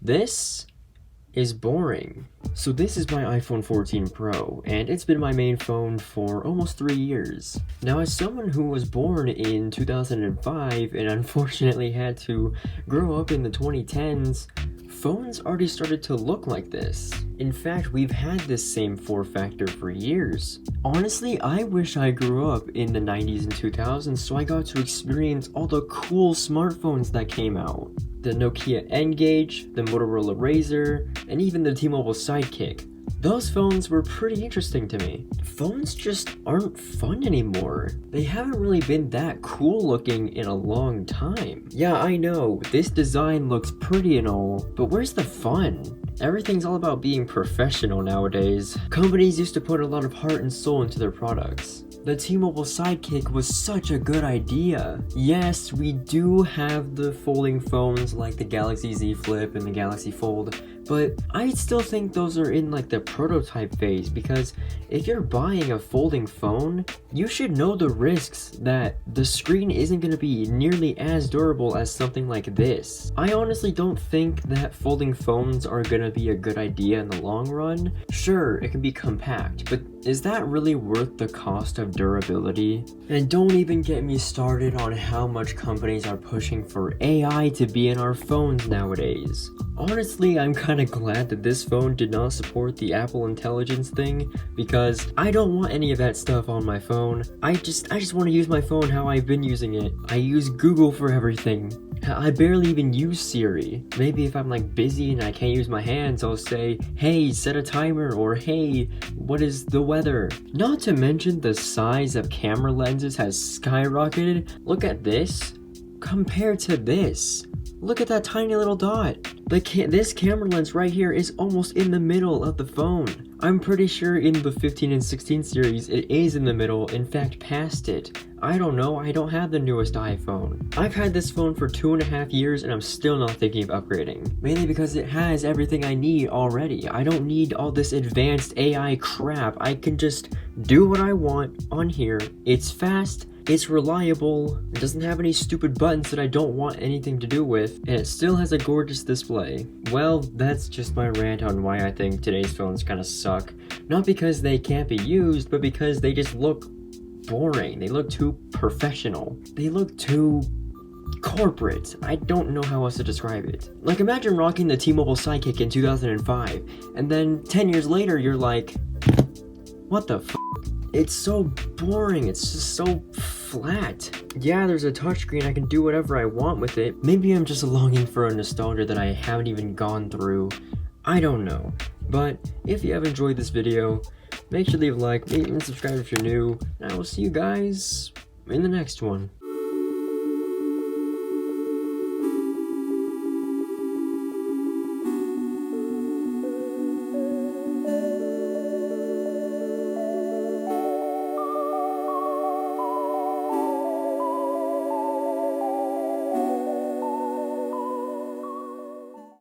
This is boring. So this is my iPhone 14 Pro, and it's been my main phone for almost 3 years. Now, as someone who was born in 2005 and unfortunately had to grow up in the 2010s, phones already started to look like this. In fact, we've had this same form factor for years. Honestly, I wish I grew up in the 90s and 2000s so I got to experience all the cool smartphones that came out. The Nokia n-gage, the Motorola Razr, and even the T-Mobile Sidekick. Those phones were pretty interesting to me. Phones just aren't fun anymore. They haven't really been that cool looking in a long time. Yeah, I know, this design looks pretty and all, but where's the fun? Everything's all about being professional nowadays. Companies used to put a lot of heart and soul into their products. The T-Mobile Sidekick was such a good idea. Yes, we do have the folding phones like the Galaxy Z Flip and the Galaxy Fold, but I still think those are in like the prototype phase, because if you're buying a folding phone, you should know the risks that the screen isn't going to be nearly as durable as something like this. I honestly don't think that folding phones are going to be a good idea in the long run. Sure, it can be compact, but is that really worth the cost of durability? And don't even get me started on how much companies are pushing for AI to be in our phones nowadays. Honestly, I'm kinda glad that this phone did not support the Apple Intelligence thing, because I don't want any of that stuff on my phone. I just want to use my phone how I've been using it. I use Google for everything. I barely even use Siri. Maybe if I'm like busy and I can't use my hands, I'll say, hey, set a timer, or hey, what is the weather? Not to mention the size of camera lenses has skyrocketed. Look at this compared to this. Look at that tiny little dot. This camera lens right here is almost in the middle of the phone. I'm pretty sure in the 15 and 16 series it is in the middle, in fact past it. I don't know, I don't have the newest iPhone. I've had this phone for 2.5 years and I'm still not thinking of upgrading. Mainly because it has everything I need already. I don't need all this advanced AI crap. I can just do what I want on here. It's fast, it's reliable, it doesn't have any stupid buttons that I don't want anything to do with, and it still has a gorgeous display. Well, that's just my rant on why I think today's phones kinda suck. Not because they can't be used, but because they just look boring. They look too professional. They look too corporate. I don't know how else to describe it. Like, imagine rocking the T-Mobile Sidekick in 2005, and then 10 years later you're like, what the f***? It's so boring, it's just so flat. Yeah, there's a touchscreen, I can do whatever I want with it. Maybe I'm just longing for a nostalgia that I haven't even gone through. I don't know. But if you have enjoyed this video, make sure to leave a like, maybe even subscribe if you're new, and I will see you guys in the next one.